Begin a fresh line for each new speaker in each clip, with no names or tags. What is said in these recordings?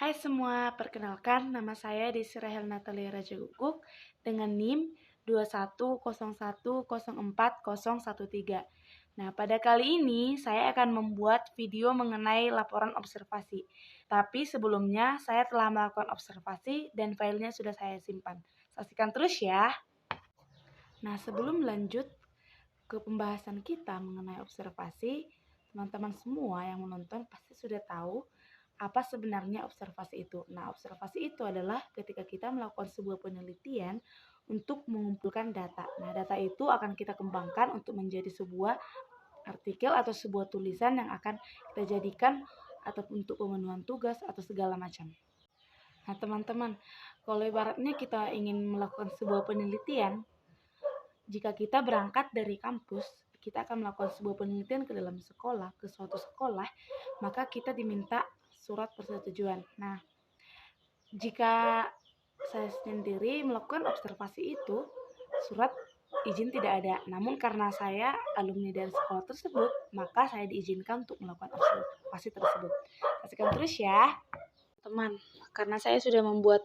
Hai semua, perkenalkan nama saya Desi Rahel Natalia Raja Guguk dengan NIM 2101040013. Nah, pada kali ini saya akan membuat video mengenai laporan observasi. Tapi sebelumnya saya telah melakukan observasi dan filenya sudah saya simpan. Saksikan terus ya. Nah, sebelum lanjut ke pembahasan kita mengenai observasi, teman-teman semua yang menonton pasti sudah tahu apa sebenarnya observasi itu. Nah, observasi itu adalah ketika kita melakukan sebuah penelitian untuk mengumpulkan data. Nah, data itu akan kita kembangkan untuk menjadi sebuah artikel atau sebuah tulisan yang akan kita jadikan atau untuk pemenuhan tugas atau segala macam. Nah, teman-teman, kalau ibaratnya kita ingin melakukan sebuah penelitian, jika kita berangkat dari kampus, kita akan melakukan sebuah penelitian ke dalam sekolah, ke suatu sekolah, maka kita diminta surat persetujuan. Nah, jika saya sendiri melakukan observasi itu, surat izin tidak ada. Namun karena saya alumni dari sekolah tersebut, maka saya diizinkan untuk melakukan observasi tersebut. Saksikan terus ya, teman. Karena saya sudah membuat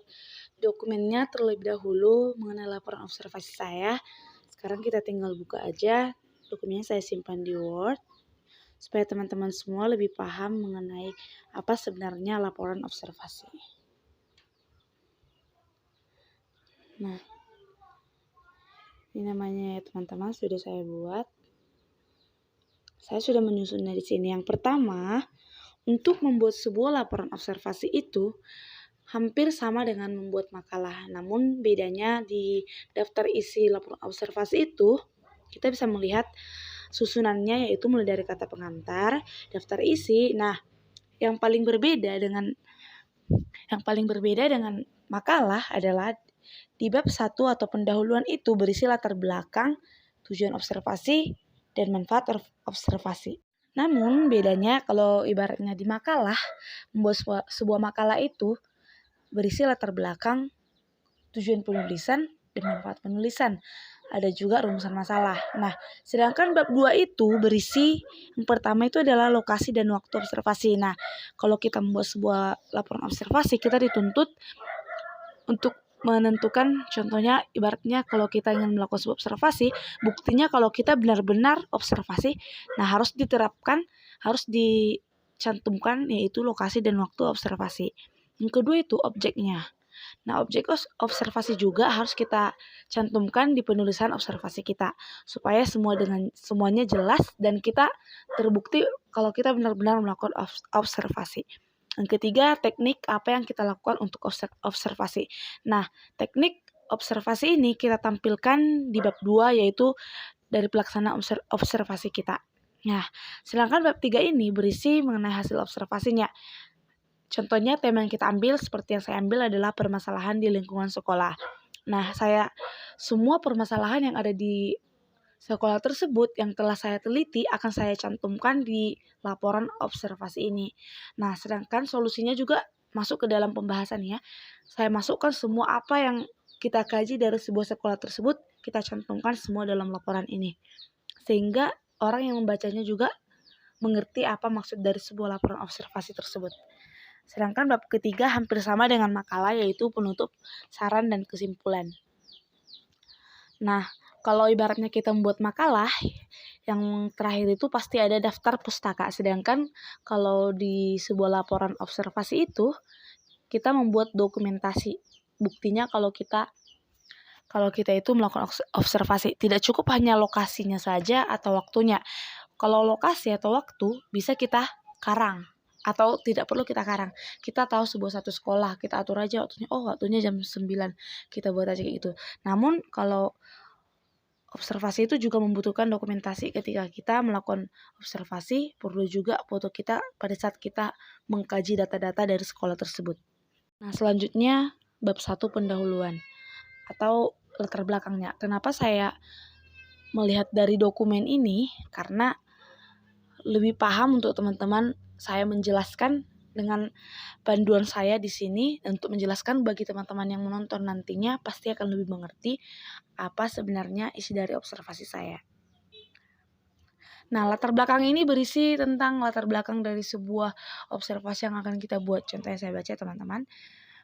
dokumennya terlebih dahulu mengenai laporan observasi saya. Sekarang kita tinggal buka aja, dokumennya saya simpan di Word, supaya teman-teman semua lebih paham mengenai apa sebenarnya laporan observasi. Nah, ini namanya ya teman-teman, sudah saya buat. Saya sudah menyusunnya di sini. Yang pertama, untuk membuat sebuah laporan observasi itu hampir sama dengan membuat makalah. Namun bedanya di daftar isi laporan observasi itu, kita bisa melihat susunannya, yaitu mulai dari kata pengantar, daftar isi. Nah, yang paling berbeda dengan makalah adalah di bab 1 atau pendahuluan itu berisi latar belakang, tujuan observasi, dan manfaat observasi. Namun bedanya kalau ibaratnya di makalah, membuat sebuah makalah itu berisi latar belakang, tujuan penulisan, dan manfaat penulisan. Ada juga rumusan masalah. Nah, sedangkan bab 2 itu berisi, yang pertama itu adalah lokasi dan waktu observasi. Nah, kalau kita membuat sebuah laporan observasi, kita dituntut untuk menentukan, contohnya ibaratnya kalau kita ingin melakukan sebuah observasi, buktinya kalau kita benar-benar observasi, nah harus diterapkan, harus dicantumkan yaitu lokasi dan waktu observasi. Yang kedua itu objeknya. Nah, objek observasi juga harus kita cantumkan di penulisan observasi kita, supaya semuanya jelas dan kita terbukti kalau kita benar-benar melakukan observasi. Yang ketiga, teknik apa yang kita lakukan untuk observasi. Nah, teknik observasi ini kita tampilkan di bab 2, yaitu dari pelaksana observasi kita. Nah, sedangkan bab 3 ini berisi mengenai hasil observasinya. Contohnya tema yang kita ambil seperti yang saya ambil adalah permasalahan di lingkungan sekolah. Nah, semua permasalahan yang ada di sekolah tersebut yang telah saya teliti akan saya cantumkan di laporan observasi ini. Nah, sedangkan solusinya juga masuk ke dalam pembahasan ya. Saya masukkan semua apa yang kita kaji dari sebuah sekolah tersebut, kita cantumkan semua dalam laporan ini. Sehingga orang yang membacanya juga mengerti apa maksud dari sebuah laporan observasi tersebut. Sedangkan bab ketiga hampir sama dengan makalah, yaitu penutup, saran, dan kesimpulan. Nah, kalau ibaratnya kita membuat makalah, yang terakhir itu pasti ada daftar pustaka. Sedangkan kalau di sebuah laporan observasi itu, kita membuat dokumentasi. Buktinya kalau kita itu melakukan observasi, tidak cukup hanya lokasinya saja atau waktunya. Kalau lokasi atau waktu bisa kita karang, atau tidak perlu kita karang. Kita tahu satu sekolah, kita atur aja waktunya. Oh, waktunya jam 9. Kita buat aja kayak gitu. Namun kalau observasi itu juga membutuhkan dokumentasi. Ketika kita melakukan observasi, perlu juga foto kita pada saat kita mengkaji data-data dari sekolah tersebut. Nah, selanjutnya bab 1 pendahuluan atau latar belakangnya. Kenapa saya melihat dari dokumen ini? Karena lebih paham untuk teman-teman saya menjelaskan dengan panduan saya di sini untuk menjelaskan bagi teman-teman yang menonton nantinya pasti akan lebih mengerti apa sebenarnya isi dari observasi saya. Nah, latar belakang ini berisi tentang latar belakang dari sebuah observasi yang akan kita buat. Contohnya saya baca teman-teman.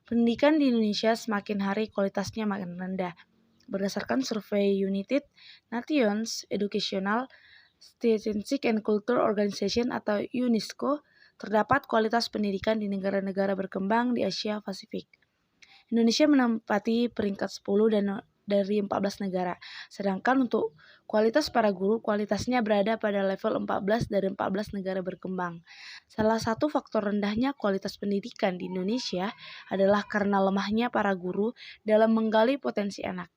Pendidikan di Indonesia semakin hari kualitasnya makin rendah. Berdasarkan survei United Nations Educational, Statistics and Culture Organization atau UNESCO, terdapat kualitas pendidikan di negara-negara berkembang di Asia Pasifik. Indonesia menempati peringkat 10 dari 14 negara. Sedangkan untuk kualitas para guru, kualitasnya berada pada level 14 dari 14 negara berkembang. Salah satu faktor rendahnya kualitas pendidikan di Indonesia adalah karena lemahnya para guru dalam menggali potensi anak.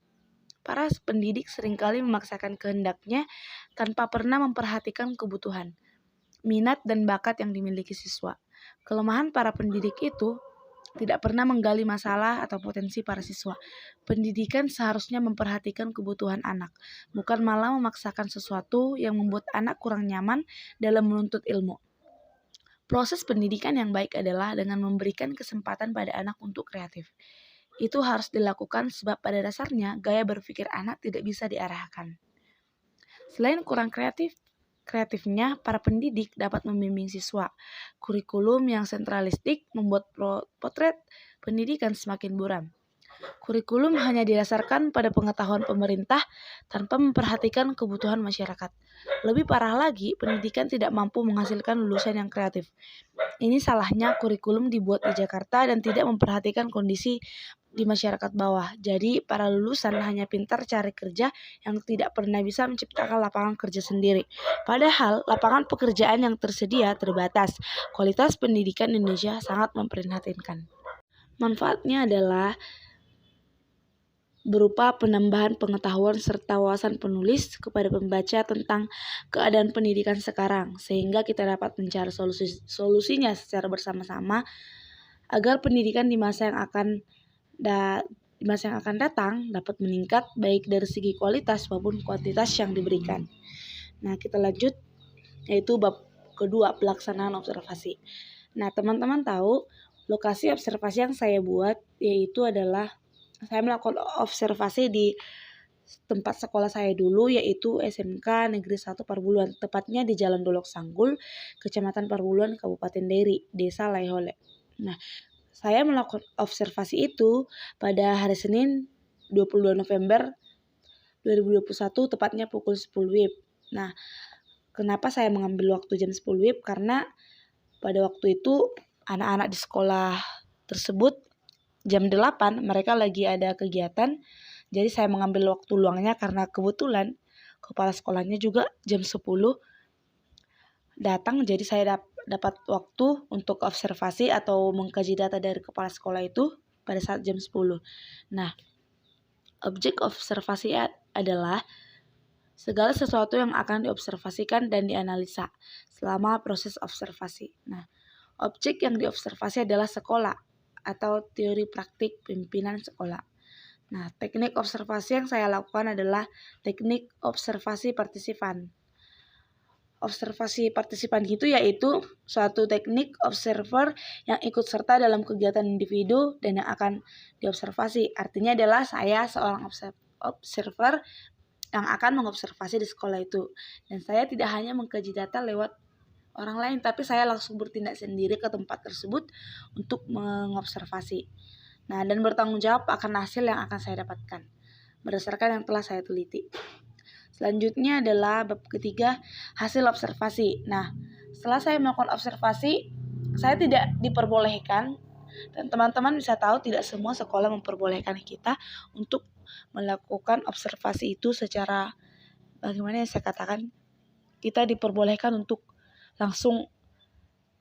Para pendidik seringkali memaksakan kehendaknya tanpa pernah memperhatikan kebutuhan, minat, dan bakat yang dimiliki siswa. Kelemahan para pendidik itu tidak pernah menggali masalah atau potensi para siswa. Pendidikan seharusnya memperhatikan kebutuhan anak, bukan malah memaksakan sesuatu yang membuat anak kurang nyaman dalam menuntut ilmu. Proses pendidikan yang baik adalah dengan memberikan kesempatan pada anak untuk kreatif. Itu harus dilakukan sebab pada dasarnya gaya berpikir anak tidak bisa diarahkan. Selain kurang kreatifnya, para pendidik dapat membimbing siswa. Kurikulum yang sentralistik membuat potret pendidikan semakin buram. Kurikulum hanya didasarkan pada pengetahuan pemerintah tanpa memperhatikan kebutuhan masyarakat. Lebih parah lagi, pendidikan tidak mampu menghasilkan lulusan yang kreatif. Ini salahnya kurikulum dibuat di Jakarta dan tidak memperhatikan kondisi di masyarakat bawah. Jadi para lulusan hanya pintar cari kerja yang tidak pernah bisa menciptakan lapangan kerja sendiri. Padahal lapangan pekerjaan yang tersedia terbatas. Kualitas pendidikan Indonesia sangat memprihatinkan. Manfaatnya adalah berupa penambahan pengetahuan serta wawasan penulis kepada pembaca tentang keadaan pendidikan sekarang, sehingga kita dapat mencari solusinya secara bersama-sama agar pendidikan di masa yang akan datang dapat meningkat baik dari segi kualitas maupun kuantitas yang diberikan. Nah, kita lanjut yaitu bab kedua, pelaksanaan observasi. Nah, teman-teman tahu lokasi observasi yang saya buat yaitu adalah saya melakukan observasi di tempat sekolah saya dulu yaitu SMK Negeri 1 Parbuluan, tepatnya di Jalan Dolok Sanggul, Kecamatan Parbuluan, Kabupaten Deiri, Desa Laihole. Nah, saya melakukan observasi itu pada hari Senin 22 November 2021 tepatnya pukul 10 WIB. Nah, kenapa saya mengambil waktu jam 10 WIB? Karena pada waktu itu anak-anak di sekolah tersebut jam 8 mereka lagi ada kegiatan. Jadi saya mengambil waktu luangnya karena kebetulan kepala sekolahnya juga jam 10 datang. Jadi saya dapat waktu untuk observasi atau mengkaji data dari kepala sekolah itu pada saat jam 10. Nah, objek observasi adalah segala sesuatu yang akan diobservasikan dan dianalisa selama proses observasi. Nah, objek yang diobservasi adalah sekolah atau teori praktik pimpinan sekolah. Nah, teknik observasi yang saya lakukan adalah teknik observasi partisipan. Observasi partisipan itu yaitu suatu teknik observer yang ikut serta dalam kegiatan individu dan yang akan diobservasi. Artinya adalah saya seorang observer yang akan mengobservasi di sekolah itu. Dan saya tidak hanya mengkaji data lewat orang lain, tapi saya langsung bertindak sendiri ke tempat tersebut untuk mengobservasi. Nah, dan bertanggung jawab akan hasil yang akan saya dapatkan berdasarkan yang telah saya teliti. Selanjutnya adalah bab ketiga, hasil observasi. Nah, setelah saya melakukan observasi, saya tidak diperbolehkan, dan teman-teman bisa tahu tidak semua sekolah memperbolehkan kita untuk melakukan observasi itu secara, bagaimana yang saya katakan, kita diperbolehkan untuk langsung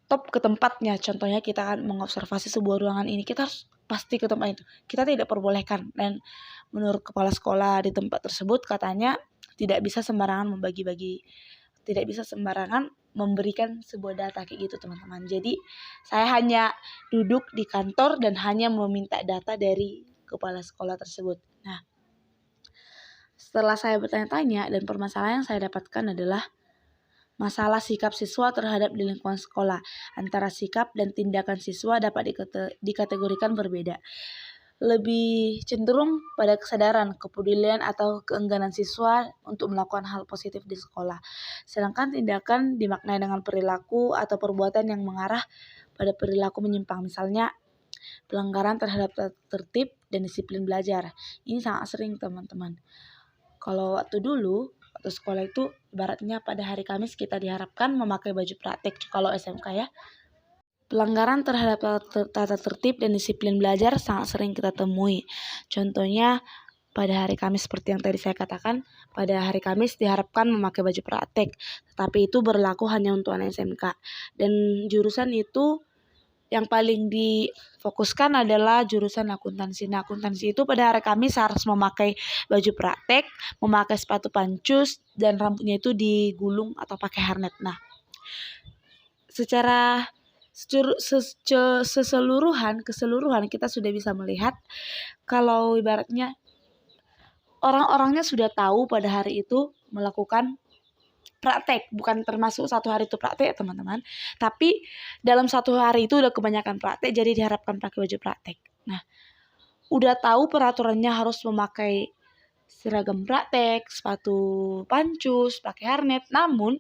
top ke tempatnya. Contohnya kita akan mengobservasi sebuah ruangan ini, kita harus pasti ke tempat itu. Kita tidak perbolehkan, dan menurut kepala sekolah di tempat tersebut katanya tidak bisa sembarangan tidak bisa sembarangan memberikan sebuah data kayak gitu teman-teman. Jadi saya hanya duduk di kantor dan hanya meminta data dari kepala sekolah tersebut. Nah, setelah saya bertanya-tanya dan permasalahan yang saya dapatkan adalah masalah sikap siswa terhadap di lingkungan sekolah. Antara sikap dan tindakan siswa dapat dikategorikan berbeda. lebih cenderung pada kesadaran, kepedulian atau keengganan siswa untuk melakukan hal positif di sekolah. Sedangkan tindakan dimaknai dengan perilaku atau perbuatan yang mengarah pada perilaku menyimpang, misalnya pelanggaran terhadap tertib dan disiplin belajar. Ini sangat sering teman-teman. Kalau waktu sekolah itu ibaratnya pada hari Kamis kita diharapkan memakai baju praktek kalau SMK ya. Pelanggaran terhadap tata tertib dan disiplin belajar sangat sering kita temui. Contohnya pada hari Kamis seperti yang tadi saya katakan, pada hari Kamis diharapkan memakai baju praktek, tetapi itu berlaku hanya untuk anak SMK. Dan jurusan itu yang paling difokuskan adalah jurusan akuntansi. Nah, akuntansi itu pada hari Kamis harus memakai baju praktek, memakai sepatu pancus, dan rambutnya itu digulung atau pakai hairnet. Nah, secara keseluruhan kita sudah bisa melihat kalau ibaratnya orang-orangnya sudah tahu pada hari itu melakukan praktek, bukan termasuk satu hari itu praktek ya teman-teman, tapi dalam satu hari itu udah kebanyakan praktek, jadi diharapkan pakai baju praktek. Nah, udah tahu peraturannya harus memakai seragam praktek, sepatu pancus, pakai hairnet, namun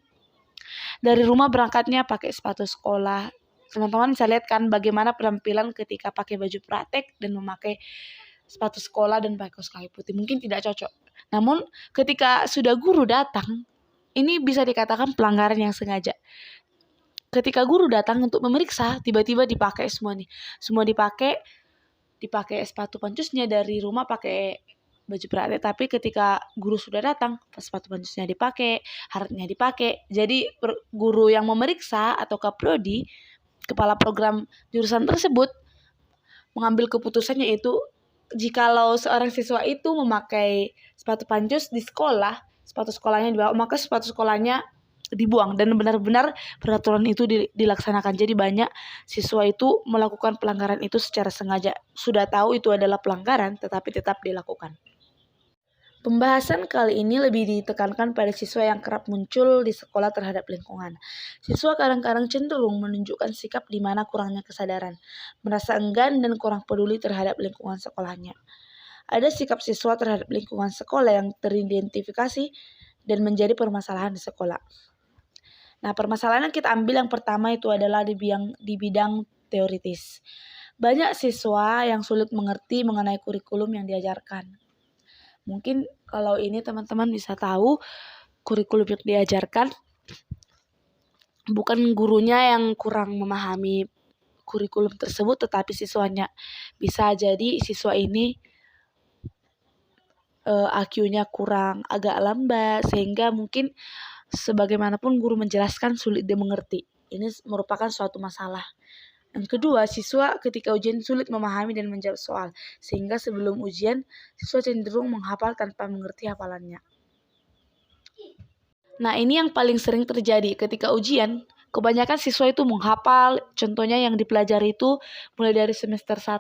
dari rumah berangkatnya pakai sepatu sekolah. Teman-teman bisa lihat kan bagaimana penampilan ketika pakai baju praktek dan memakai sepatu sekolah dan pakai kaos kaki putih. Mungkin tidak cocok. Namun ketika sudah guru datang, ini bisa dikatakan pelanggaran yang sengaja. Ketika guru datang untuk memeriksa, tiba-tiba dipakai semua nih. Semua dipakai sepatu pancusnya, dari rumah pakai baju praktek, tapi ketika guru sudah datang, sepatu pancusnya dipakai, hairnetnya dipakai. Jadi guru yang memeriksa atau kaprodi, kepala program jurusan tersebut, mengambil keputusannya yaitu jikalau seorang siswa itu memakai sepatu pancus di sekolah, sepatu sekolahnya dibawa, maka sepatu sekolahnya dibuang dan benar-benar peraturan itu dilaksanakan. Jadi banyak siswa itu melakukan pelanggaran itu secara sengaja. Sudah tahu itu adalah pelanggaran tetapi tetap dilakukan. Pembahasan kali ini lebih ditekankan pada siswa yang kerap muncul di sekolah terhadap lingkungan. Siswa kadang-kadang cenderung menunjukkan sikap di mana kurangnya kesadaran, merasa enggan dan kurang peduli terhadap lingkungan sekolahnya. Ada sikap siswa terhadap lingkungan sekolah yang teridentifikasi dan menjadi permasalahan di sekolah. Nah, permasalahan yang kita ambil yang pertama itu adalah di bidang teoritis. Banyak siswa yang sulit mengerti mengenai kurikulum yang diajarkan. Mungkin kalau ini teman-teman bisa tahu kurikulum yang diajarkan bukan gurunya yang kurang memahami kurikulum tersebut, tetapi siswanya. Bisa jadi siswa ini IQ-nya kurang, agak lambat, sehingga mungkin sebagaimanapun guru menjelaskan sulit dimengerti. Ini merupakan suatu masalah. Yang kedua, siswa ketika ujian sulit memahami dan menjawab soal, sehingga sebelum ujian, siswa cenderung menghafal tanpa mengerti hafalannya. Nah, ini yang paling sering terjadi ketika ujian. Kebanyakan siswa itu menghafal, contohnya yang dipelajari itu mulai dari semester 1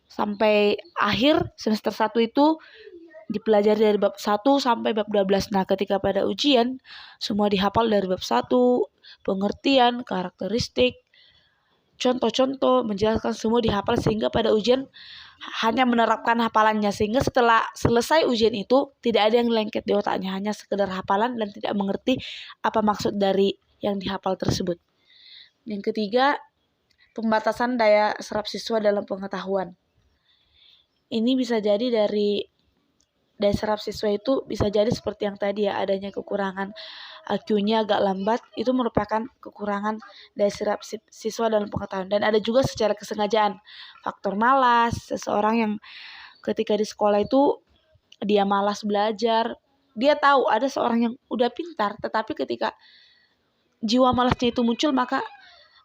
sampai akhir semester 1 itu dipelajari dari bab 1 sampai bab 12. Nah, ketika pada ujian, semua dihafal dari bab 1, pengertian, karakteristik, contoh-contoh, menjelaskan semua dihafal sehingga pada ujian hanya menerapkan hafalannya, sehingga setelah selesai ujian itu tidak ada yang lengket di otaknya, hanya sekedar hafalan dan tidak mengerti apa maksud dari yang dihafal tersebut. Yang ketiga, pembatasan daya serap siswa dalam pengetahuan. Ini bisa jadi dari daya serap siswa itu bisa jadi seperti yang tadi ya, adanya kekurangan IQ-nya agak lambat, itu merupakan kekurangan daya serap siswa dalam pengetahuan. Dan ada juga secara kesengajaan, faktor malas, seseorang yang ketika di sekolah itu dia malas belajar, dia tahu ada seorang yang udah pintar, tetapi ketika jiwa malasnya itu muncul, maka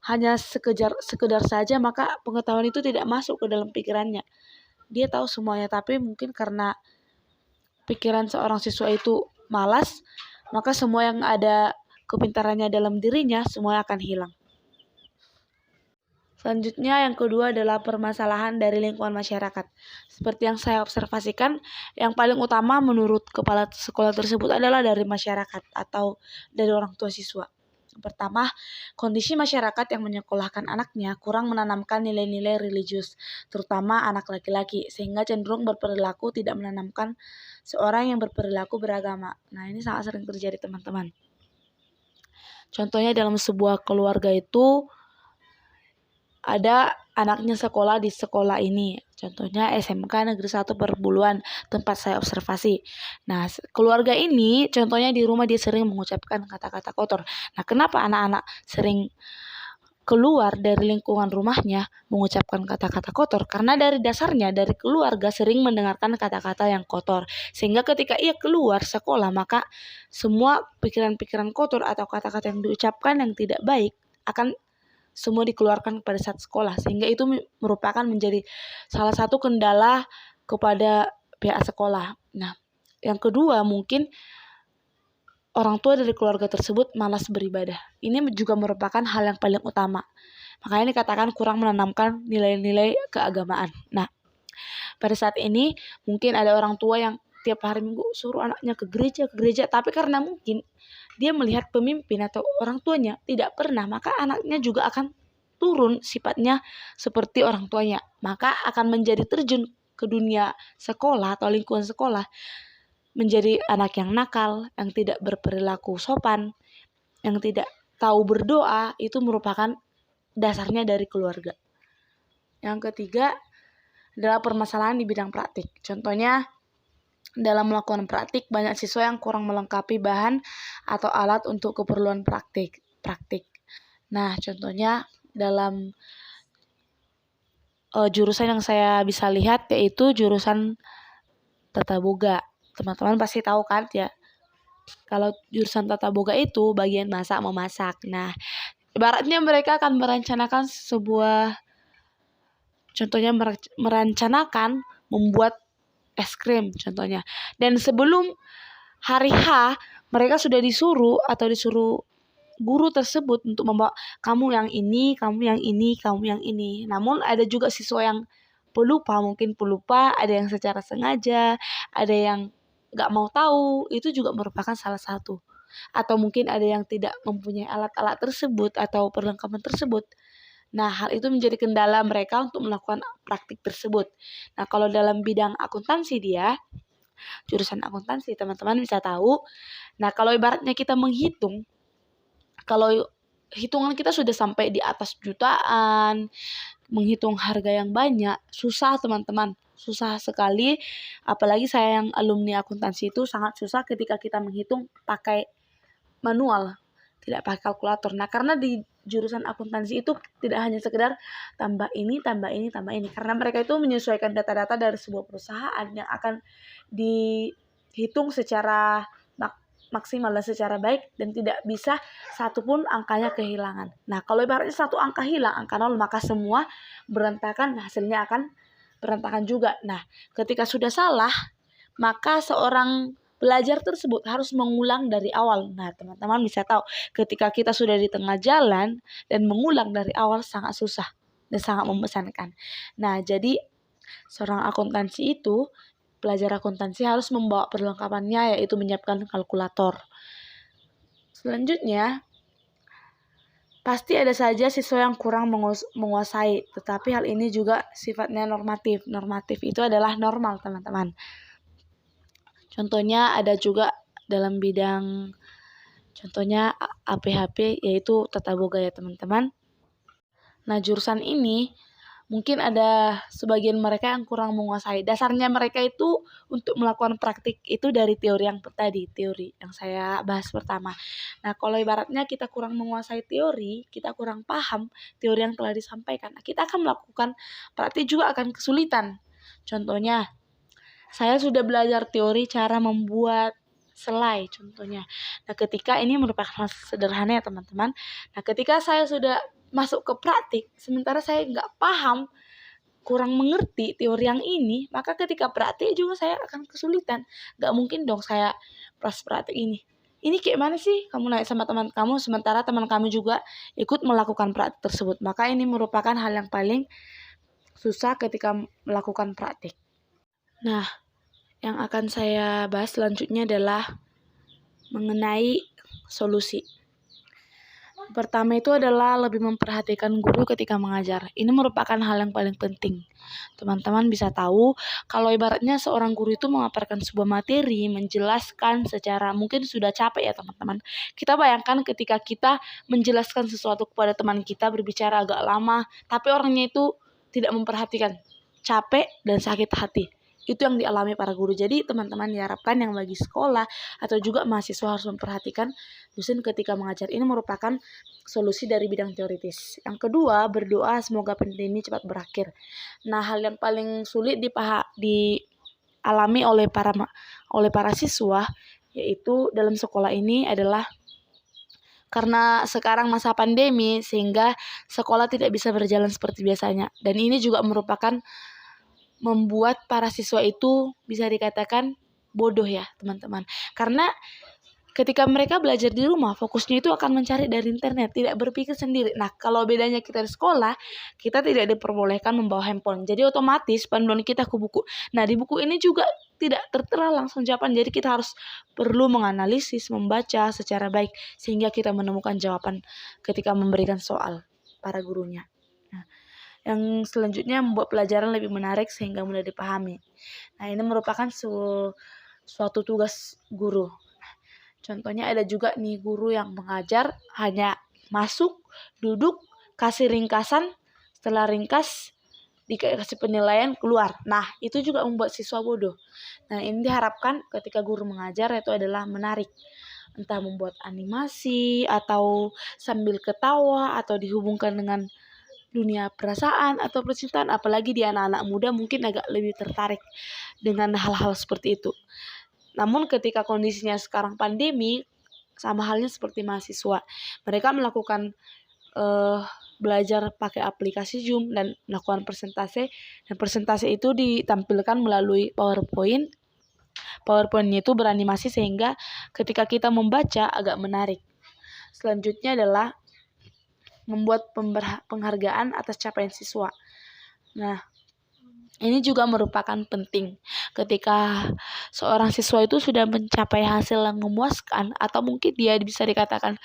hanya sekedar saja, maka pengetahuan itu tidak masuk ke dalam pikirannya. Dia tahu semuanya, tapi mungkin karena pikiran seorang siswa itu malas, maka semua yang ada kepintarannya dalam dirinya semua akan hilang. Selanjutnya yang kedua adalah permasalahan dari lingkungan masyarakat. Seperti yang saya observasikan, yang paling utama menurut kepala sekolah tersebut adalah dari masyarakat atau dari orang tua siswa. Pertama, kondisi masyarakat yang menyekolahkan anaknya kurang menanamkan nilai-nilai religius, terutama anak laki-laki, sehingga cenderung berperilaku tidak menanamkan seorang yang berperilaku beragama. Nah, ini sangat sering terjadi, teman-teman. Contohnya dalam sebuah keluarga itu ada anaknya sekolah di sekolah ini. Contohnya SMK Negeri 1 Perpuluhan, tempat saya observasi. Nah, keluarga ini contohnya di rumah dia sering mengucapkan kata-kata kotor. Nah, kenapa anak-anak sering keluar dari lingkungan rumahnya mengucapkan kata-kata kotor? Karena dari dasarnya dari keluarga sering mendengarkan kata-kata yang kotor. Sehingga ketika ia keluar sekolah, maka semua pikiran-pikiran kotor atau kata-kata yang diucapkan yang tidak baik akan semua dikeluarkan pada saat sekolah, sehingga itu merupakan menjadi salah satu kendala kepada pihak sekolah. Nah, yang kedua mungkin orang tua dari keluarga tersebut malas beribadah. Ini juga merupakan hal yang paling utama. Makanya dikatakan kurang menanamkan nilai-nilai keagamaan. Nah, pada saat ini mungkin ada orang tua yang tiap hari Minggu suruh anaknya ke gereja, tapi karena mungkin dia melihat pemimpin atau orang tuanya tidak pernah, maka anaknya juga akan turun sifatnya seperti orang tuanya. Maka akan menjadi terjun ke dunia sekolah atau lingkungan sekolah, menjadi anak yang nakal, yang tidak berperilaku sopan, yang tidak tahu berdoa. Itu merupakan dasarnya dari keluarga. Yang ketiga adalah permasalahan di bidang praktik. Contohnya, dalam melakukan praktik, banyak siswa yang kurang melengkapi bahan atau alat untuk keperluan praktik. Nah, contohnya dalam jurusan yang saya bisa lihat yaitu jurusan Tata Boga. Teman-teman pasti tahu kan ya, kalau jurusan Tata Boga itu bagian memasak. Nah, ibaratnya mereka akan merencanakan contohnya merencanakan membuat es krim contohnya. Dan sebelum hari H, mereka sudah disuruh guru tersebut untuk membawa kamu yang ini, kamu yang ini, kamu yang ini. Namun ada juga siswa yang mungkin pelupa, ada yang secara sengaja, ada yang gak mau tahu. Itu juga merupakan salah satu. Atau mungkin ada yang tidak mempunyai alat-alat tersebut atau perlengkapan tersebut. Nah, hal itu menjadi kendala mereka untuk melakukan praktik tersebut. Nah, kalau dalam bidang akuntansi jurusan akuntansi, teman-teman bisa tahu. Nah, kalau ibaratnya kita menghitung, kalau hitungan kita sudah sampai di atas jutaan, menghitung harga yang banyak, susah teman-teman. Susah sekali, apalagi saya yang alumni akuntansi itu sangat susah ketika kita menghitung pakai manual, tidak pakai kalkulator. Nah, karena di jurusan akuntansi itu tidak hanya sekedar tambah ini, karena mereka itu menyesuaikan data-data dari sebuah perusahaan yang akan dihitung secara maksimal dan secara baik, dan tidak bisa satupun angkanya kehilangan. Nah, kalau ibaratnya satu angka hilang, angka 0, maka semua berantakan, hasilnya akan berantakan juga. Nah, ketika sudah salah, maka seorang belajar tersebut harus mengulang dari awal. Nah, teman-teman bisa tahu ketika kita sudah di tengah jalan dan mengulang dari awal sangat susah dan sangat membosankan. Nah, jadi seorang akuntansi itu, pelajar akuntansi harus membawa perlengkapannya, yaitu menyiapkan kalkulator. Selanjutnya, pasti ada saja siswa yang kurang menguasai, tetapi hal ini juga sifatnya normatif. Normatif itu adalah normal, teman-teman. Contohnya ada juga dalam bidang contohnya APHP, yaitu Tata Boga ya teman-teman. Nah, jurusan ini mungkin ada sebagian mereka yang kurang menguasai. Dasarnya mereka itu untuk melakukan praktik itu dari teori yang saya bahas pertama. Nah, kalau ibaratnya kita kurang menguasai teori, kita kurang paham teori yang telah disampaikan, kita akan melakukan praktik juga akan kesulitan. Contohnya, saya sudah belajar teori cara membuat selai contohnya. Nah, ketika ini merupakan hal sederhana ya teman-teman. Nah, ketika saya sudah masuk ke praktik, sementara saya nggak paham, kurang mengerti teori yang ini, maka ketika praktik juga saya akan kesulitan. Nggak mungkin dong saya pas praktik ini kayak mana sih kamu naik sama teman kamu, sementara teman kamu juga ikut melakukan praktik tersebut. Maka ini merupakan hal yang paling susah ketika melakukan praktik. Nah, yang akan saya bahas selanjutnya adalah mengenai solusi. Pertama itu adalah lebih memperhatikan guru ketika mengajar. Ini merupakan hal yang paling penting. Teman-teman bisa tahu kalau ibaratnya seorang guru itu mengaparkan sebuah materi, menjelaskan secara mungkin sudah capek ya teman-teman. Kita bayangkan ketika kita menjelaskan sesuatu kepada teman kita berbicara agak lama, tapi orangnya itu tidak memperhatikan, capek dan sakit hati. Itu yang dialami para guru. Jadi teman-teman diharapkan yang bagi sekolah atau juga mahasiswa harus memperhatikan dosen ketika mengajar. Ini merupakan solusi dari bidang teoritis. Yang kedua, berdoa semoga pandemi cepat berakhir. Nah, hal yang paling sulit dialami oleh para siswa yaitu dalam sekolah ini adalah karena sekarang masa pandemi sehingga sekolah tidak bisa berjalan seperti biasanya. Dan ini juga merupakan membuat para siswa itu bisa dikatakan bodoh ya teman-teman. Karena ketika mereka belajar di rumah, fokusnya itu akan mencari dari internet, tidak berpikir sendiri. Nah, kalau bedanya kita di sekolah, kita tidak diperbolehkan membawa handphone. Jadi otomatis panduan kita ke buku. Nah, di buku ini juga tidak tertera langsung jawaban. Jadi kita harus perlu menganalisis, membaca secara baik sehingga kita menemukan jawaban ketika memberikan soal para gurunya. Nah, yang selanjutnya membuat pelajaran lebih menarik sehingga mudah dipahami. Nah, ini merupakan suatu tugas guru. Contohnya ada juga nih guru yang mengajar hanya masuk, duduk, kasih ringkasan, setelah ringkas dikasih penilaian keluar. Nah, itu juga membuat siswa bodoh. Nah, ini diharapkan ketika guru mengajar itu adalah menarik. Entah membuat animasi atau sambil ketawa atau dihubungkan dengan dunia perasaan atau percintaan, apalagi di anak-anak muda mungkin agak lebih tertarik dengan hal-hal seperti itu. Namun ketika kondisinya sekarang pandemi, sama halnya seperti mahasiswa, mereka melakukan belajar pakai aplikasi Zoom dan melakukan presentasi, dan presentasi itu ditampilkan melalui PowerPoint. PowerPoint-nya itu beranimasi sehingga ketika kita membaca agak menarik. Selanjutnya adalah membuat penghargaan atas capaian siswa. Nah, ini juga merupakan penting ketika seorang siswa itu sudah mencapai hasil yang memuaskan atau mungkin dia bisa dikatakan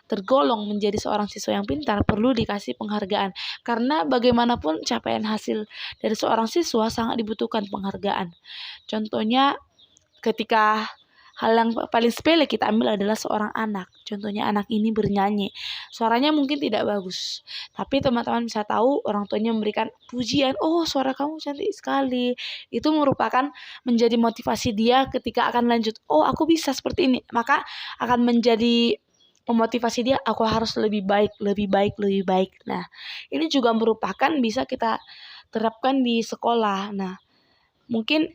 tergolong menjadi seorang siswa yang pintar, perlu dikasih penghargaan. Karena bagaimanapun capaian hasil dari seorang siswa sangat dibutuhkan penghargaan. Contohnya ketika hal yang paling sepele kita ambil adalah seorang anak. Contohnya anak ini bernyanyi. Suaranya mungkin tidak bagus. Tapi teman-teman bisa tahu orang tuanya memberikan pujian. Oh, suara kamu cantik sekali. Itu merupakan menjadi motivasi dia ketika akan lanjut. Oh, aku bisa seperti ini. Maka akan menjadi memotivasi dia, aku harus lebih baik, lebih baik, lebih baik. Nah, ini juga merupakan bisa kita terapkan di sekolah. Nah, mungkin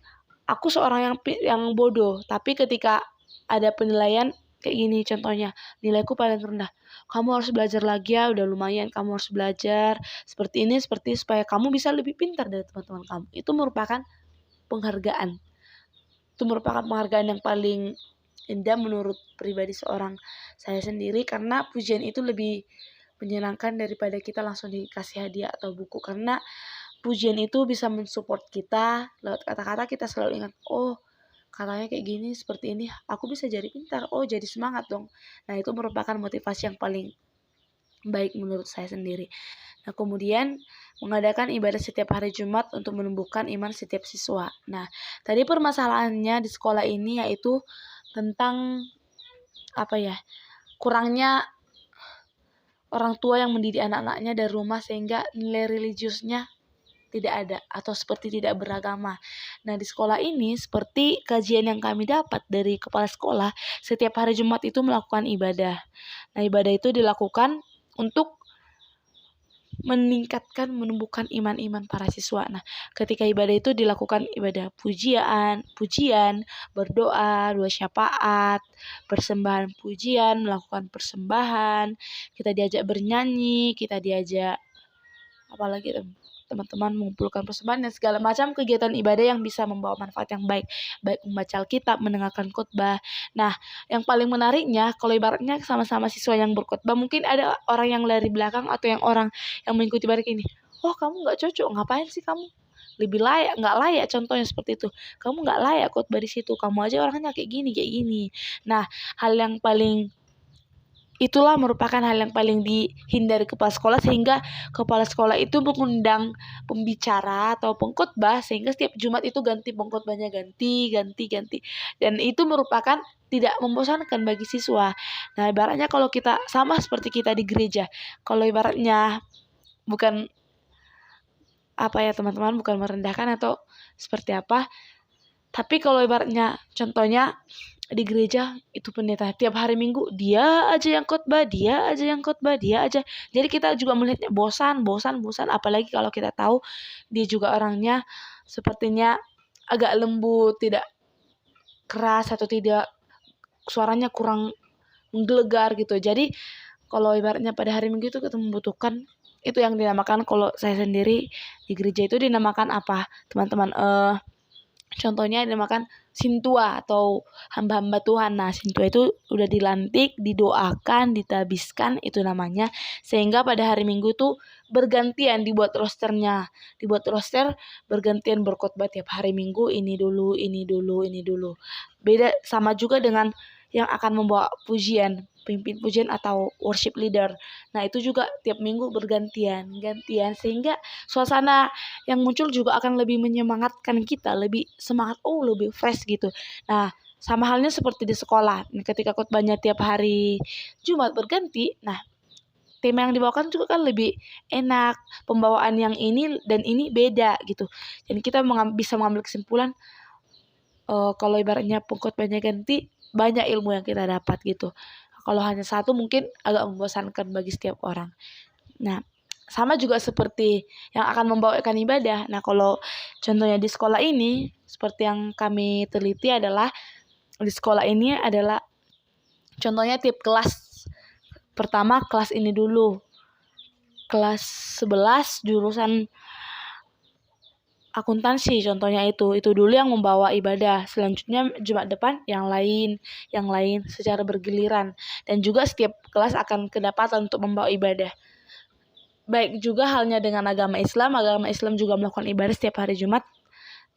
aku seorang yang bodoh, tapi ketika ada penilaian kayak gini contohnya, nilaiku paling rendah. Kamu harus belajar lagi ya, udah lumayan, kamu harus belajar seperti ini supaya kamu bisa lebih pintar dari teman-teman kamu. Itu merupakan penghargaan. Itu merupakan penghargaan yang paling indah menurut pribadi seorang saya sendiri, karena pujian itu lebih menyenangkan daripada kita langsung dikasih hadiah atau buku. Karena pujian itu bisa mensupport kita lewat kata-kata, kita selalu ingat, oh katanya kayak gini, seperti ini, aku bisa jadi pintar, oh jadi semangat dong. Nah, itu merupakan motivasi yang paling baik menurut saya sendiri. Nah, kemudian mengadakan ibadah setiap hari Jumat untuk menumbuhkan iman setiap siswa. Nah, tadi permasalahannya di sekolah ini yaitu tentang kurangnya orang tua yang mendidik anak-anaknya dari rumah sehingga nilai religiusnya tidak ada atau seperti tidak beragama. Nah, di sekolah ini seperti kajian yang kami dapat dari kepala sekolah, setiap hari Jumat itu melakukan ibadah. Nah, ibadah itu dilakukan untuk meningkatkan, menumbuhkan iman-iman para siswa. Nah, ketika ibadah itu dilakukan ibadah pujian, berdoa, dua syafaat, persembahan pujian, melakukan persembahan, kita diajak bernyanyi, kita diajak apalagi teman-teman mengumpulkan persembahan dan segala macam kegiatan ibadah yang bisa membawa manfaat yang baik membaca Alkitab, mendengarkan khotbah. Nah, yang paling menariknya kalau ibaratnya sama-sama siswa yang berkhotbah, mungkin ada orang yang dari belakang atau orang yang mengikuti ibadah ini, oh kamu nggak cocok, ngapain sih kamu, lebih layak, nggak layak, contohnya seperti itu, kamu nggak layak khotbah di situ, kamu aja orangnya kayak gini. Nah, hal yang paling itulah merupakan hal yang paling dihindari kepala sekolah, sehingga kepala sekolah itu mengundang pembicara atau pengkhotbah sehingga setiap Jumat itu ganti pengkhotbahnya, ganti. Dan itu merupakan tidak membosankan bagi siswa. Nah, ibaratnya kalau kita sama seperti kita di gereja, kalau ibaratnya bukan apa ya teman-teman, bukan merendahkan atau seperti apa, tapi kalau ibaratnya contohnya di gereja itu pendeta tiap hari Minggu dia aja yang khotbah, dia aja. Jadi kita juga melihatnya bosan, apalagi kalau kita tahu dia juga orangnya sepertinya agak lembut, tidak keras atau tidak suaranya kurang menggelegar gitu. Jadi kalau ibaratnya pada hari Minggu itu kita membutuhkan itu yang dinamakan, kalau saya sendiri di gereja itu dinamakan apa teman-teman, contohnya dinamakan sintua atau hamba-hamba Tuhan. Nah, sintua itu udah dilantik, didoakan, ditabiskan, itu namanya. Sehingga pada hari Minggu itu bergantian dibuat rosternya. Dibuat roster bergantian berkhotbah tiap hari Minggu, ini dulu. Beda sama juga dengan yang akan membawa pujian, pimpin pujian atau worship leader. Nah, itu juga tiap minggu gantian sehingga suasana yang muncul juga akan lebih menyemangatkan kita, lebih semangat, lebih fresh gitu. Nah, sama halnya seperti di sekolah. Ketika khotbahnya tiap hari Jumat berganti, nah tema yang dibawakan juga kan lebih enak, pembawaan yang ini dan ini beda gitu. Jadi kita bisa mengambil kesimpulan, kalau ibaratnya pengkhotbahnya ganti, banyak ilmu yang kita dapat gitu. Kalau hanya satu mungkin agak membosankan bagi setiap orang. Nah, sama juga seperti yang akan membawakan ibadah. Nah, kalau contohnya di sekolah ini, seperti yang kami teliti adalah, di sekolah ini adalah contohnya tiap kelas. Pertama kelas ini dulu, kelas 11 jurusan akuntansi contohnya, itu dulu yang membawa ibadah. Selanjutnya Jumat depan yang lain secara bergiliran, dan juga setiap kelas akan kedapatan untuk membawa ibadah. Baik juga halnya dengan agama Islam juga melakukan ibadah setiap hari Jumat,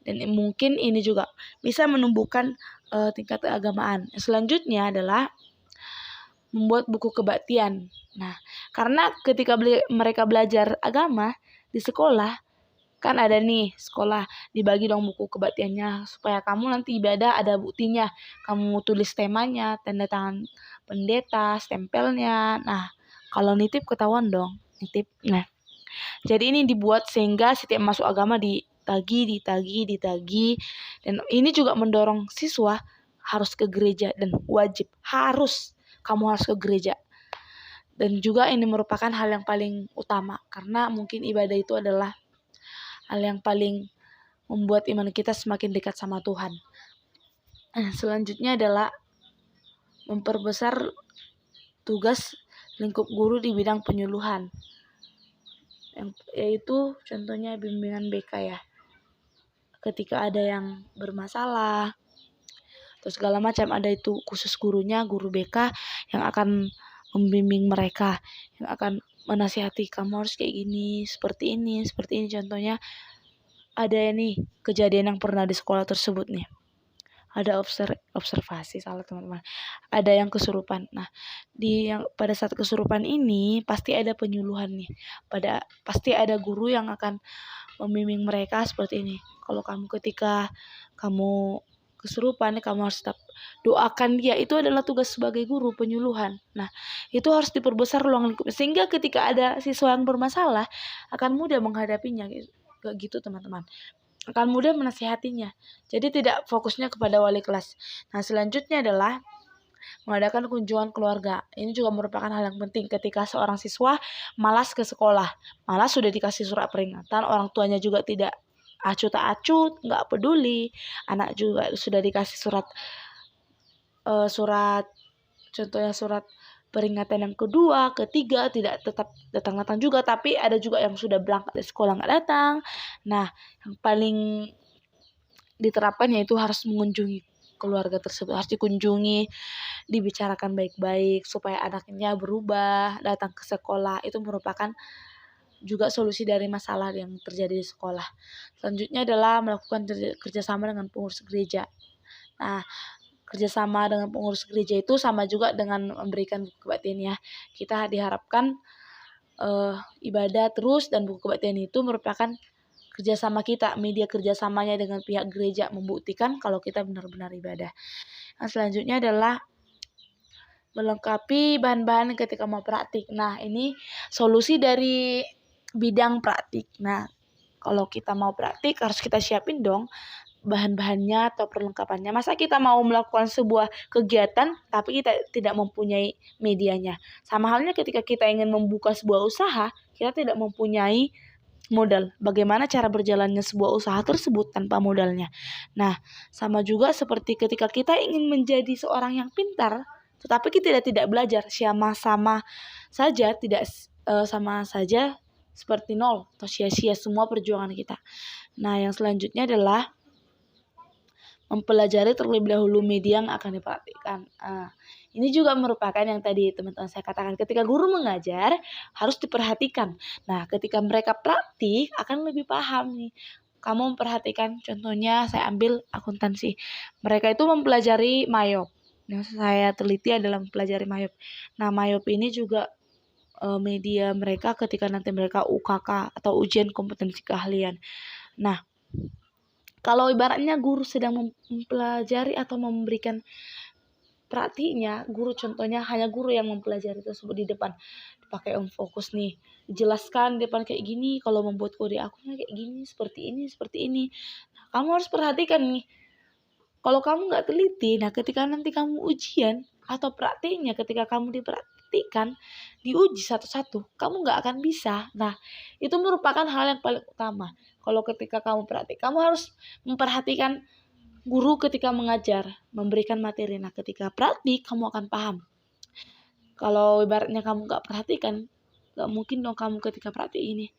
dan mungkin ini juga bisa menumbuhkan tingkat keagamaan. Selanjutnya adalah membuat buku kebaktian. Nah, karena ketika mereka belajar agama di sekolah, kan ada nih sekolah dibagi dong buku kebaktiannya, supaya kamu nanti ibadah ada buktinya, kamu tulis temanya, tanda tangan pendeta, stempelnya. Nah, kalau nitip ketahuan dong nitip. Nah, jadi ini dibuat sehingga setiap masuk agama ditagi, dan ini juga mendorong siswa harus ke gereja, dan wajib kamu harus ke gereja. Dan juga ini merupakan hal yang paling utama, karena mungkin ibadah itu adalah hal yang paling membuat iman kita semakin dekat sama Tuhan. Selanjutnya adalah memperbesar tugas lingkup guru di bidang penyuluhan, yaitu contohnya bimbingan BK ya. Ketika ada yang bermasalah atau segala macam, ada itu khusus gurunya, guru BK yang akan membimbing mereka, yang akan menasihati, kamu harus kayak gini, seperti ini. Contohnya ada nih kejadian yang pernah di sekolah tersebut nih, ada observasi teman-teman, ada yang kesurupan. Nah, pada saat kesurupan ini pasti ada penyuluhan nih, pasti ada guru yang akan membimbing mereka seperti ini. Kalau ketika kamu kesurupan, kamu harus tetap doakan dia. Itu adalah tugas sebagai guru, penyuluhan. Nah, itu harus diperbesar ruang lingkup sehingga ketika ada siswa yang bermasalah akan mudah menghadapinya gitu teman-teman, akan mudah menasihatinya. Jadi tidak fokusnya kepada wali kelas. Nah, selanjutnya adalah mengadakan kunjungan keluarga. Ini juga merupakan hal yang penting ketika seorang siswa malas ke sekolah, malas sudah dikasih surat peringatan, orang tuanya juga tidak acut tak acut, nggak peduli. Anak juga sudah dikasih contohnya surat peringatan yang kedua, ketiga, tidak tetap datang juga, tapi ada juga yang sudah berangkat dari sekolah nggak datang. Nah, yang paling diterapkan yaitu harus mengunjungi keluarga tersebut, harus dikunjungi, dibicarakan baik-baik supaya anaknya berubah, datang ke sekolah. Itu merupakan juga solusi dari masalah yang terjadi di sekolah. Selanjutnya adalah melakukan kerjasama dengan pengurus gereja. Nah, kerjasama dengan pengurus gereja itu sama juga dengan memberikan buku kebaktian ya. Kita diharapkan ibadah terus, dan buku kebaktian itu merupakan kerjasama kita, media kerjasamanya dengan pihak gereja membuktikan kalau kita benar-benar ibadah. Nah, selanjutnya adalah melengkapi bahan-bahan ketika mau praktik. Nah, ini solusi dari bidang praktik. Nah, kalau kita mau praktik harus kita siapin dong bahan-bahannya atau perlengkapannya. Masa kita mau melakukan sebuah kegiatan tapi kita tidak mempunyai medianya. Sama halnya ketika kita ingin membuka sebuah usaha, kita tidak mempunyai modal. Bagaimana cara berjalannya sebuah usaha tersebut tanpa modalnya? Nah, sama juga seperti ketika kita ingin menjadi seorang yang pintar, tetapi kita tidak belajar, sama saja sama saja seperti nol atau sia-sia semua perjuangan kita. Nah, yang selanjutnya adalah mempelajari terlebih dahulu media yang akan dipraktikkan. Ini juga merupakan yang tadi teman-teman saya katakan, ketika guru mengajar harus diperhatikan. Nah, ketika mereka praktik akan lebih paham nih. Kamu memperhatikan, contohnya saya ambil akuntansi. Mereka itu mempelajari MAYOP. Yang saya teliti adalah mempelajari MAYOP. Nah, MAYOP ini juga media mereka ketika nanti mereka UKK atau ujian kompetensi keahlian. Nah, kalau ibaratnya guru sedang mempelajari atau memberikan praktiknya, guru contohnya hanya guru yang mempelajari tersebut di depan, dipakai fokus nih, jelaskan di depan kayak gini, kalau membuat kode akunnya kayak gini, seperti ini. Nah, kamu harus perhatikan nih, kalau kamu nggak teliti, nah ketika nanti kamu ujian atau praktiknya, ketika kamu dipraktikkan, diuji satu-satu, kamu nggak akan bisa. Nah, itu merupakan hal yang paling utama. Kalau ketika kamu praktik, kamu harus memperhatikan guru ketika mengajar, memberikan materi. Nah, ketika praktik, kamu akan paham. Kalau ibaratnya kamu nggak perhatikan, nggak mungkin dong kamu ketika praktik ini,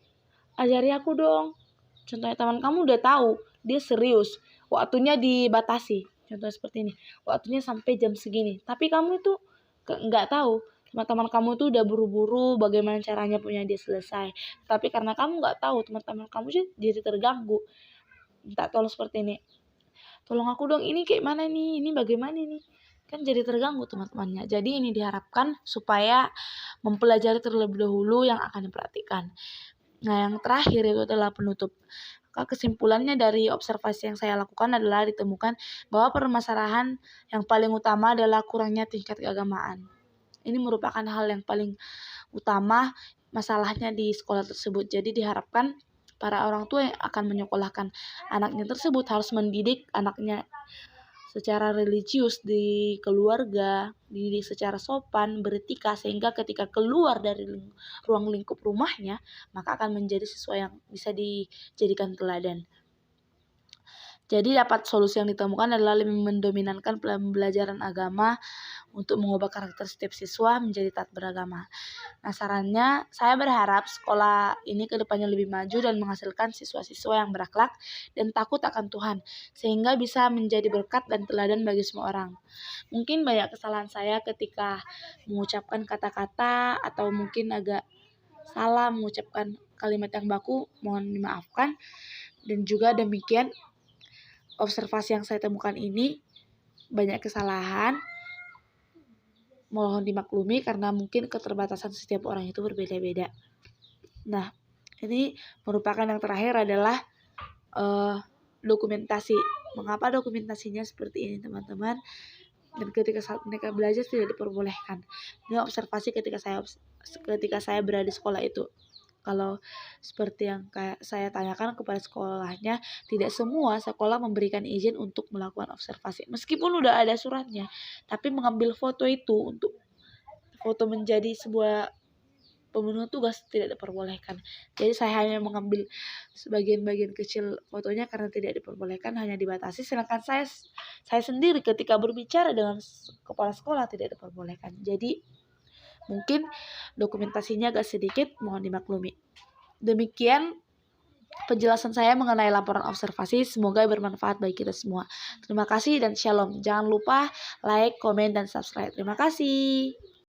ajari aku dong. Contohnya teman kamu udah tahu, dia serius, waktunya dibatasi. Contohnya seperti ini, waktunya sampai jam segini. Tapi kamu itu nggak tahu, teman-teman kamu itu udah buru-buru bagaimana caranya punya dia selesai. Tapi karena kamu nggak tahu, teman-teman kamu sih jadi terganggu. Minta tolong seperti ini, tolong aku dong, ini kayak mana nih, ini bagaimana nih. Kan jadi terganggu teman-temannya. Jadi ini diharapkan supaya mempelajari terlebih dahulu yang akan diperhatikan. Nah, yang terakhir itu adalah penutup. Kesimpulannya dari observasi yang saya lakukan adalah ditemukan bahwa permasalahan yang paling utama adalah kurangnya tingkat keagamaan. Ini merupakan hal yang paling utama masalahnya di sekolah tersebut. Jadi diharapkan para orang tua yang akan menyekolahkan anaknya tersebut harus mendidik anaknya secara religius di keluarga, dididik secara sopan, beretika, sehingga ketika keluar dari ruang lingkup rumahnya, maka akan menjadi siswa yang bisa dijadikan teladan. Jadi dapat solusi yang ditemukan adalah lebih mendominankan pembelajaran agama untuk mengubah karakter setiap siswa menjadi taat beragama. Nah, sarannya saya berharap sekolah ini kedepannya lebih maju dan menghasilkan siswa-siswa yang berakhlak dan takut akan Tuhan, sehingga bisa menjadi berkat dan teladan bagi semua orang. Mungkin banyak kesalahan saya ketika mengucapkan kata-kata atau mungkin agak salah mengucapkan kalimat yang baku, mohon dimaafkan. Dan juga demikian, observasi yang saya temukan ini banyak kesalahan, mohon dimaklumi karena mungkin keterbatasan setiap orang itu berbeda-beda. Nah, ini merupakan yang terakhir adalah dokumentasi. Mengapa dokumentasinya seperti ini, teman-teman? Dan ketika saat mereka belajar tidak diperbolehkan. Ini observasi ketika saya berada di sekolah itu. Kalau seperti yang kayak saya tanyakan kepada sekolahnya, tidak semua sekolah memberikan izin untuk melakukan observasi. Meskipun udah ada suratnya, tapi mengambil foto itu untuk foto menjadi sebuah pemenuhan tugas tidak diperbolehkan. Jadi saya hanya mengambil sebagian-bagian kecil fotonya karena tidak diperbolehkan, hanya dibatasi. Sedangkan saya sendiri ketika berbicara dengan kepala sekolah tidak diperbolehkan. Jadi mungkin dokumentasinya agak sedikit, mohon dimaklumi. Demikian penjelasan saya mengenai laporan observasi. Semoga bermanfaat bagi kita semua. Terima kasih dan shalom. Jangan lupa like, komen, dan subscribe. Terima kasih.